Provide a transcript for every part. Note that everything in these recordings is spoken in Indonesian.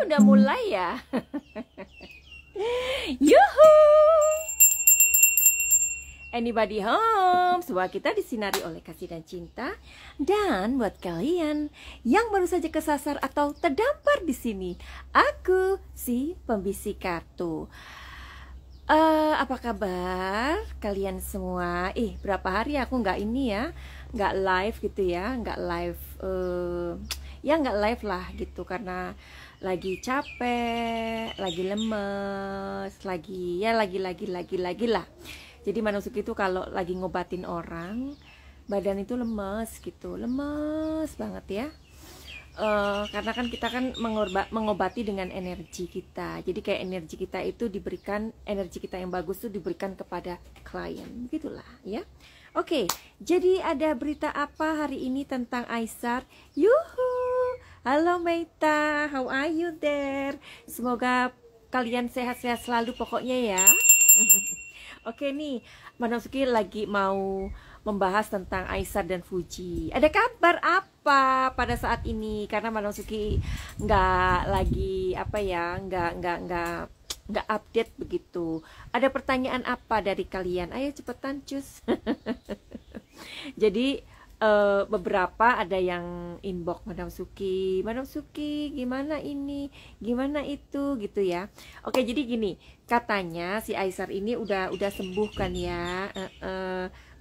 udah mulai ya. Yuhu. Anybody home? Semua kita disinari oleh kasih dan cinta. Dan buat kalian yang baru saja kesasar atau terdampar di sini, aku si pembisik kartu. Apa kabar kalian semua? Berapa hari aku nggak ini ya, nggak live gitu ya, nggak live, ya nggak live lah gitu karena lagi capek, lagi lemes, lagi lah. Jadi Manusuki itu kalau lagi ngobatin orang, badan itu lemes gitu, lemes banget ya. Karena kan kita kan mengobati dengan energi kita. Jadi kayak energi kita itu diberikan, energi kita yang bagus itu diberikan kepada klien, gitulah ya. Oke, jadi ada berita apa hari ini tentang Aisar? Yuhu, halo Meita, how are you there? Semoga kalian sehat-sehat selalu pokoknya ya. Oke nih, Manusuki lagi mau membahas tentang Aisar dan Fuji. Ada kabar apa pada saat ini? Karena Manusuki nggak lagi nggak update begitu. Ada pertanyaan apa dari kalian? Ayo cepetan cus. Jadi beberapa ada yang inbox Madam Suki gimana ini, gimana itu gitu ya. Oke, jadi gini, katanya si Aisar ini udah sembuh kan ya.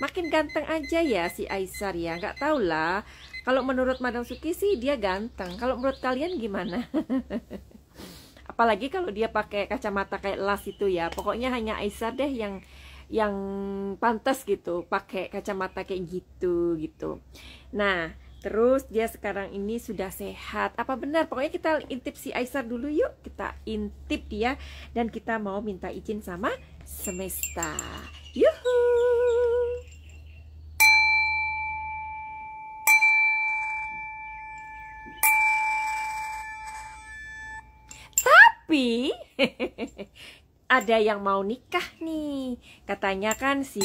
Makin ganteng aja ya si Aisar ya, nggak tahu lah. Kalau menurut Madam Suki sih dia ganteng. Kalau menurut kalian gimana? Apalagi kalau dia pakai kacamata kayak las itu ya. Pokoknya hanya Aisar deh yang pantas gitu pakai kacamata kayak gitu. Nah, terus dia sekarang ini sudah sehat. Apa benar? Pokoknya kita intip si Aisar dulu yuk. Kita intip dia dan kita mau minta izin sama semesta. Yuhu. Tapi ada yang mau nikah nih. Katanya kan si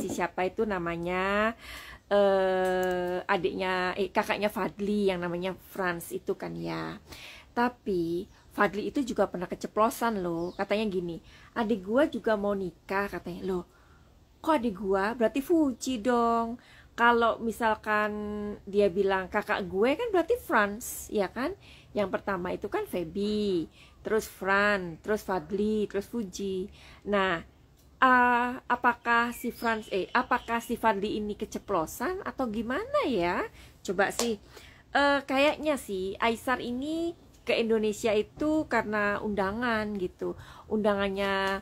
siapa itu namanya, kakaknya Fadli yang namanya Franz itu kan ya. Tapi Fadli itu juga pernah keceplosan loh. Katanya gini, adik gua juga mau nikah katanya. Loh, kok adik gua? Berarti Fuji dong. Kalau misalkan dia bilang kakak gue kan berarti Franz, ya kan? Yang pertama itu kan Feby, terus Fran, terus Fadli, terus Fuji. Nah, apakah si Fadli ini keceplosan atau gimana ya? Coba sih, kayaknya sih Aisar ini ke Indonesia itu karena undangan gitu. Undangannya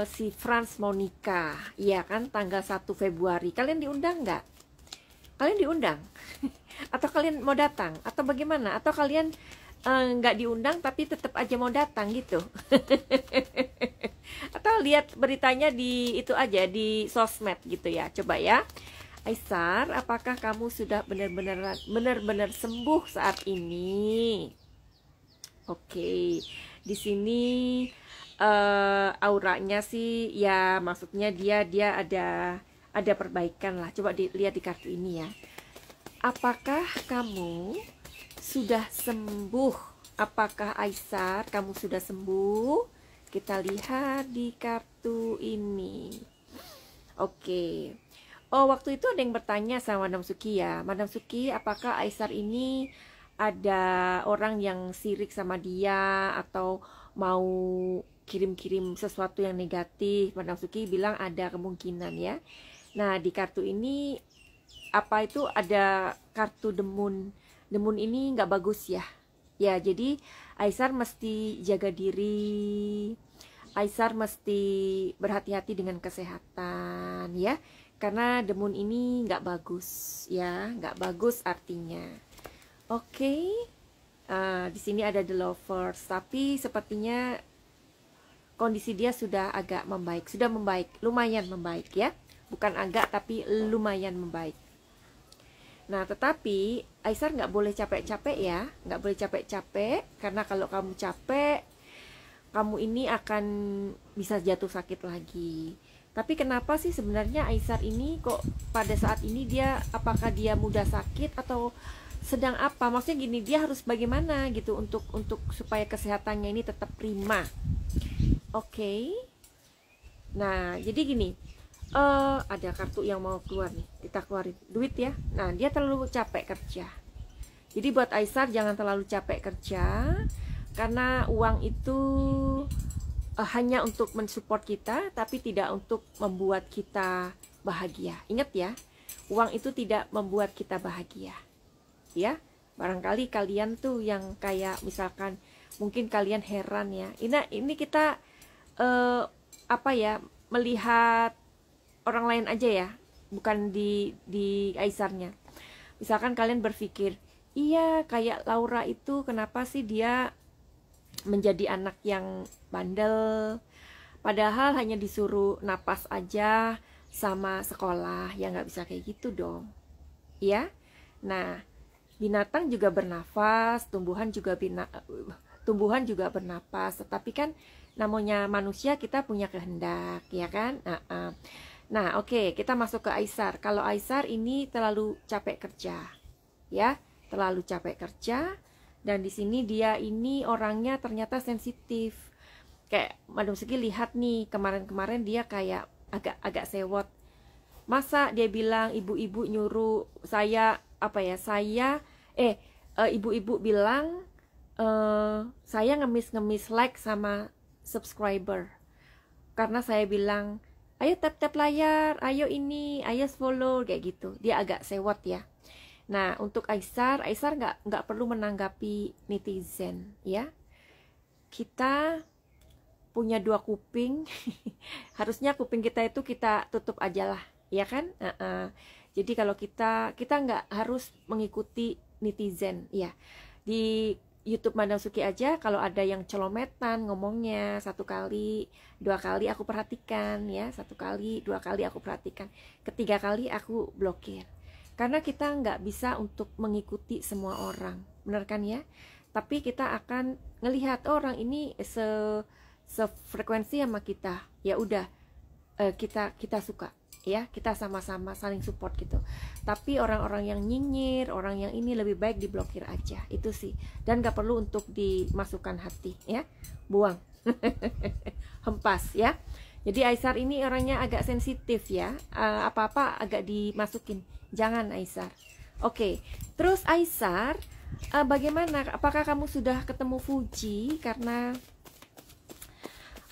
si Franz mau nikah, iya kan, tanggal 1 Februari. Kalian diundang nggak? Kalian diundang? Atau kalian mau datang? Atau bagaimana? Atau kalian nggak diundang tapi tetap aja mau datang gitu? Atau lihat beritanya di itu aja, di sosmed gitu ya. Coba ya, Aisar, apakah kamu sudah benar-benar sembuh saat ini? Oke, di sini auranya sih ya, maksudnya dia ada perbaikan lah. Coba dilihat di kartu ini ya. Apakah kamu sudah sembuh? Apakah Aisar kamu sudah sembuh? Kita lihat di kartu ini. Oke. Oh, waktu itu ada yang bertanya sama Madam Suki ya. Madam Suki, apakah Aisar ini ada orang yang sirik sama dia atau mau kirim-kirim sesuatu yang negatif? Madam Suki bilang ada kemungkinan ya. Nah, di kartu ini apa itu ada kartu demun. Demun ini nggak bagus ya. Ya, jadi Aisar mesti jaga diri. Aisar mesti berhati-hati dengan kesehatan ya. Karena demun ini nggak bagus ya, nggak bagus artinya. Oke. Di sini ada the lovers, tapi sepertinya kondisi dia sudah agak membaik, sudah membaik, lumayan membaik ya. Bukan agak, tapi lumayan membaik. Nah, tetapi Aisar nggak boleh capek-capek ya, nggak boleh capek-capek, karena kalau kamu capek, kamu ini akan bisa jatuh sakit lagi. Tapi kenapa sih sebenarnya Aisar ini kok pada saat ini apakah dia mudah sakit atau sedang apa, maksudnya gini, dia harus bagaimana gitu untuk supaya kesehatannya ini tetap prima. Oke. Nah, jadi gini, ada kartu yang mau keluar nih, kita keluarin duit ya. Nah, dia terlalu capek kerja. Jadi buat Aisar jangan terlalu capek kerja, karena uang itu hanya untuk mensupport kita, tapi tidak untuk membuat kita bahagia. Ingat ya, uang itu tidak membuat kita bahagia. Ya, barangkali kalian tuh yang kayak misalkan, mungkin kalian heran ya. Ini kita apa ya, melihat orang lain aja ya, bukan di Aisarnya. Misalkan kalian berpikir, iya kayak Laura itu kenapa sih dia menjadi anak yang bandel, padahal hanya disuruh napas aja sama sekolah, ya nggak bisa kayak gitu dong, ya. Nah, binatang juga bernafas, tumbuhan juga bernapas, tetapi kan namanya manusia, kita punya kehendak, ya kan. Nah, oke, kita masuk ke Aisar. Kalau Aisar ini terlalu capek kerja, ya, terlalu capek kerja. Dan di sini dia ini orangnya ternyata sensitif. Kayak Madam Suki lihat nih, kemarin-kemarin dia kayak agak sewot. Masa dia bilang ibu-ibu nyuruh saya ibu-ibu bilang saya ngemis-ngemis like sama subscriber. Karena saya bilang, ayo tap-tap layar, ayo ini, ayo follow, kayak gitu. Dia agak sewot ya. Nah, untuk Aisar nggak perlu menanggapi netizen, ya. Kita punya dua kuping, harusnya kuping kita itu kita tutup aja lah, ya kan? Jadi kalau kita nggak harus mengikuti netizen, ya. Di YouTube Madam Suki aja, kalau ada yang celometan ngomongnya 1 kali, 2 kali aku perhatikan, ya. 1 kali, 2 kali aku perhatikan, ketiga kali aku blokir. Karena kita nggak bisa untuk mengikuti semua orang, benar kan ya? Tapi kita akan ngelihat orang ini sefrekuensi sama kita, ya udah, kita suka, ya, kita sama-sama saling support gitu. Tapi orang-orang yang nyinyir, orang yang ini lebih baik diblokir aja, itu sih. Dan nggak perlu untuk dimasukkan hati, ya, buang, hempas, ya. Jadi Aisar ini orangnya agak sensitif ya, apa-apa agak dimasukin. Jangan Aisar. Oke, terus Aisar, bagaimana? Apakah kamu sudah ketemu Fuji? Karena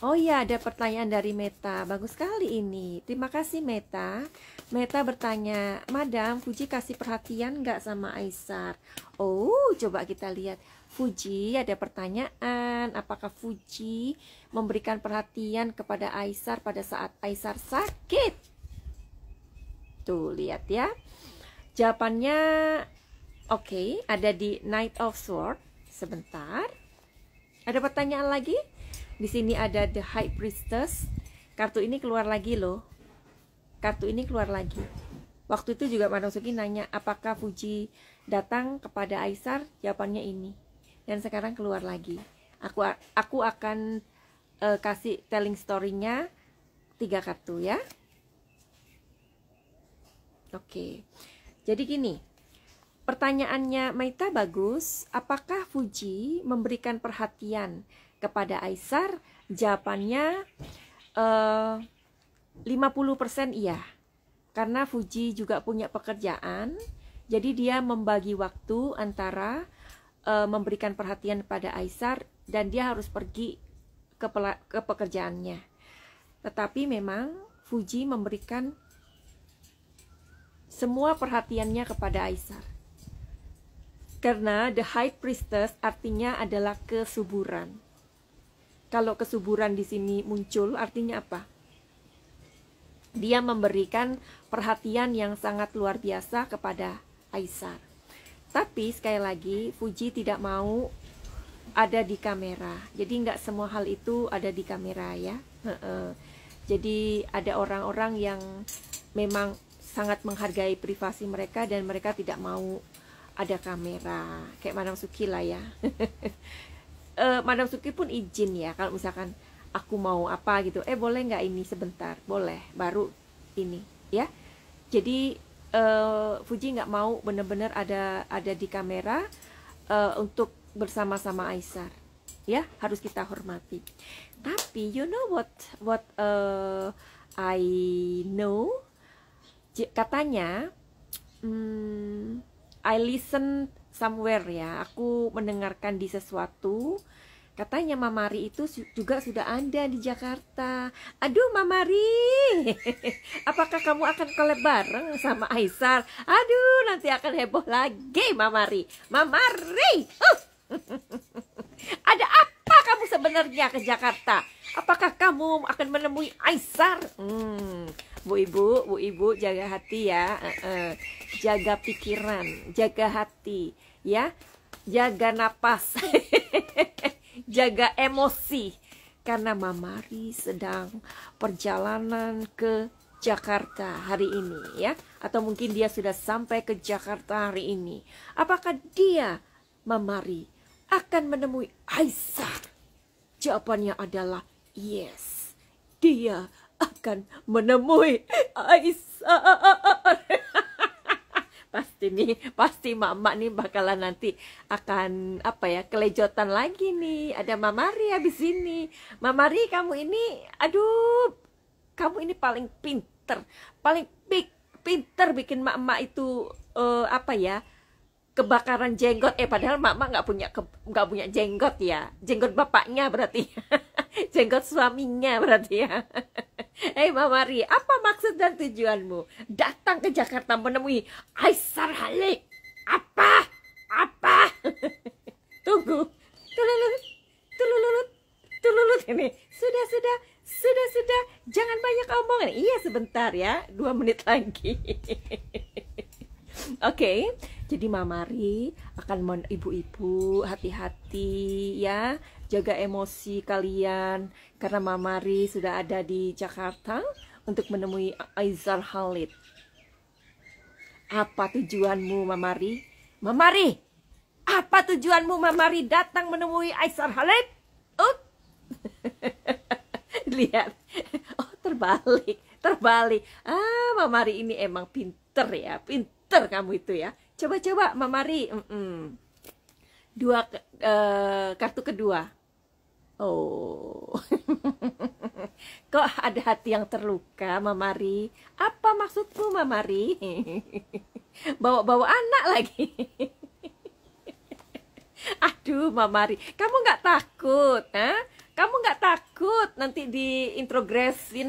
oh ya, ada pertanyaan dari Meta. Bagus sekali ini. Terima kasih Meta. Meta bertanya, Madam, Fuji kasih perhatian nggak sama Aisar? Oh, coba kita lihat. Fuji ada pertanyaan, apakah Fuji memberikan perhatian kepada Aisar pada saat Aisar sakit? Tuh, lihat ya. Jawabannya oke, ada di Knight of Swords. Sebentar. Ada pertanyaan lagi? Di sini ada The High Priestess. Kartu ini keluar lagi loh. Kartu ini keluar lagi. Waktu itu juga Madam Suki nanya apakah Fuji datang kepada Aisar, jawabannya ini. Dan sekarang keluar lagi. Aku akan kasih telling story-nya 3 kartu ya. Oke. Jadi gini. Pertanyaannya Maita bagus, apakah Fuji memberikan perhatian kepada Aisar? Jawabannya 50% iya. Karena Fuji juga punya pekerjaan, jadi dia membagi waktu antara memberikan perhatian pada Aisar dan dia harus pergi ke pekerjaannya. Tetapi memang Fuji memberikan semua perhatiannya kepada Aisar. Karena The High Priestess artinya adalah kesuburan. Kalau kesuburan di sini muncul, artinya apa? Dia memberikan perhatian yang sangat luar biasa kepada Aisar. Tapi sekali lagi, Fuji tidak mau ada di kamera. Jadi nggak semua hal itu ada di kamera ya. Jadi ada orang-orang yang memang sangat menghargai privasi mereka dan mereka tidak mau ada kamera. Kayak Madam Suki lah ya. Madam Suki pun izin ya, kalau misalkan aku mau apa gitu, boleh nggak ini sebentar? Boleh, baru ini ya. Jadi Fuji nggak mau benar-benar ada di kamera untuk bersama-sama Aisar. Ya, harus kita hormati. Tapi you know what I know, katanya I listen somewhere ya, aku mendengarkan di sesuatu, katanya Mamari itu juga sudah ada di Jakarta. Aduh Mamari, apakah kamu akan collab bareng sama Aisar? Aduh, nanti akan heboh lagi Mamari. Mamari, ada apa kamu sebenarnya ke Jakarta? Apakah kamu akan menemui Aisar? Bu ibu jaga hati ya, jaga pikiran, jaga hati ya, jaga napas, jaga emosi, karena Mamari sedang perjalanan ke Jakarta hari ini ya, atau mungkin dia sudah sampai ke Jakarta hari ini. Apakah dia, Mamari, akan menemui Aisar? Jawabannya adalah yes, dia akan menemui Aisar. Pasti mama nih bakalan nanti akan kelejotan lagi nih. Ada Mamari habis ini. Mamari, kamu ini, aduh, kamu ini paling pinter, paling pinter bikin mama itu kebakaran jenggot. Padahal mama nggak punya jenggot ya, jenggot bapaknya berarti. Jenggot suaminya berarti ya. Hei Mamari, apa maksud dan tujuanmu datang ke Jakarta menemui Aisar Khalid? Apa? Tunggu. Tululut ini. Sudah. Jangan banyak omongan. Iya, sebentar ya. 2 menit lagi. Oke, jadi Mamari akan ibu-ibu hati-hati ya, jaga emosi kalian karena Mamari sudah ada di Jakarta untuk menemui Aisar Khalid. Apa tujuanmu Mamari? Mamari, apa tujuanmu Mamari datang menemui Aisar Khalid? Lihat, terbalik. Mamari ini emang pinter ya, pinter kamu itu ya. Coba Mamari, kartu kedua. Oh, kok ada hati yang terluka Mamari? Apa maksudmu Mamari? Bawa anak lagi. Aduh Mamari, kamu nggak takut? Kamu nggak takut nanti diintegrasi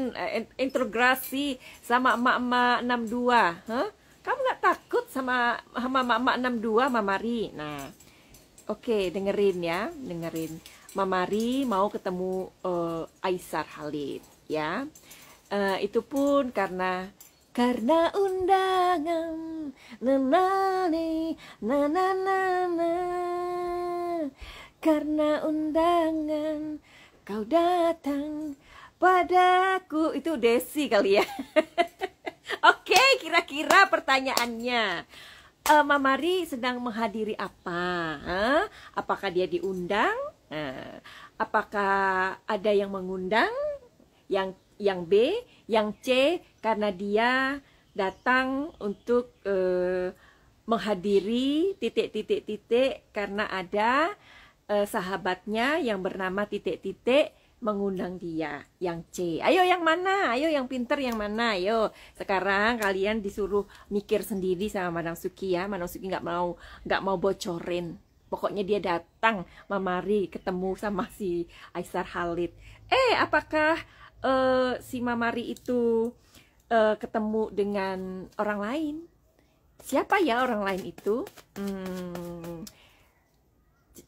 sama emak-emak 62? Kamu nggak takut sama emak-emak 62 Mamari? Nah, oke, dengerin ya, dengerin. Mamari mau ketemu Aisar Khalid ya. Itu pun karena undangan. Karena undangan kau datang padaku. Itu Desi kali ya. Oke, kira-kira pertanyaannya, Mamari sedang menghadiri apa? Apakah dia diundang? Apakah ada yang mengundang? Yang B, yang C, karena dia datang untuk menghadiri titik karena ada sahabatnya yang bernama titik mengundang dia. Yang C. Ayo yang mana? Ayo yang pinter yang mana? Ayo. Sekarang kalian disuruh mikir sendiri sama Madam Suki ya. Madam Suki nggak mau bocorin. Pokoknya dia datang Mamari ketemu sama si Aisar Khalid. Apakah si Mamari itu ketemu dengan orang lain? Siapa ya orang lain itu?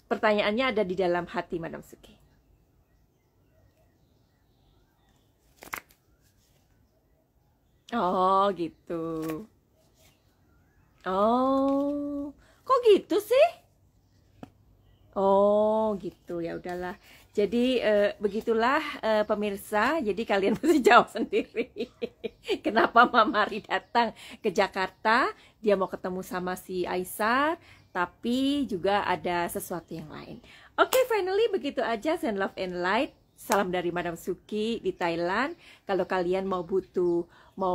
Pertanyaannya ada di dalam hati Madam Suki. Oh gitu. Oh, kok gitu sih? Oh gitu, ya udahlah. Jadi begitulah pemirsa. Jadi kalian mesti jawab sendiri. Kenapa Mamari datang ke Jakarta? Dia mau ketemu sama si Aisar, tapi juga ada sesuatu yang lain. Oke, finally begitu aja. Send love and light. Salam dari Madam Suki di Thailand. Kalau kalian mau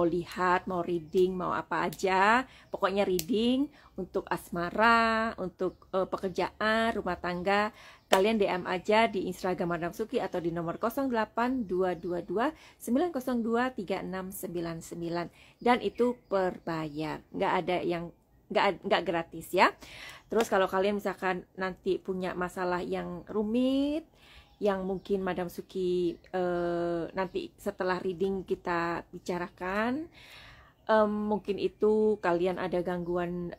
lihat, mau reading, mau apa aja, pokoknya reading untuk asmara, untuk pekerjaan, rumah tangga, kalian DM aja di Instagram Madam Suki atau di nomor 08222 902 3699, dan itu berbayar, nggak ada yang nggak gratis ya. Terus kalau kalian misalkan nanti punya masalah yang rumit, yang mungkin Madam Suki nanti setelah reading kita bicarakan, mungkin itu kalian ada gangguan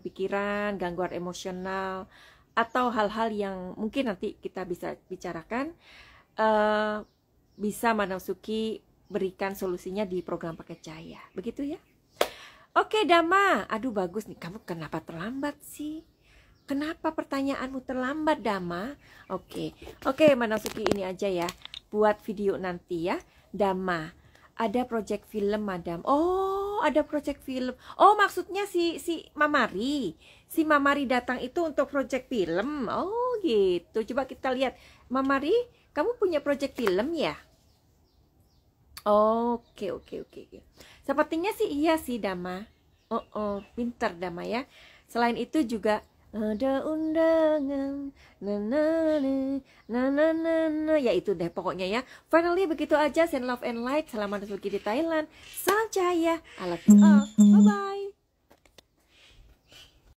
pikiran, gangguan emosional, atau hal-hal yang mungkin nanti kita bisa bicarakan, bisa Madam Suki berikan solusinya di program Paket Cahaya, begitu ya. Oke Dama, aduh bagus nih, kamu kenapa terlambat sih? Kenapa pertanyaanmu terlambat, Dama? Oke, Madam Suki ini aja ya, buat video nanti ya. Dama, ada project film, Madam. Oh, ada project film. Oh, maksudnya si Mamari. Si Mamari datang itu untuk project film. Oh, gitu. Coba kita lihat. Mamari, kamu punya project film ya? Oke. Sepertinya sih iya sih, Dama. Pintar Dama ya. Selain itu juga ada undangan, ya itu deh pokoknya ya. Finally begitu aja. Send love and light. Salam Madam Suki di Thailand. Salam cahaya. I love you all. Bye bye.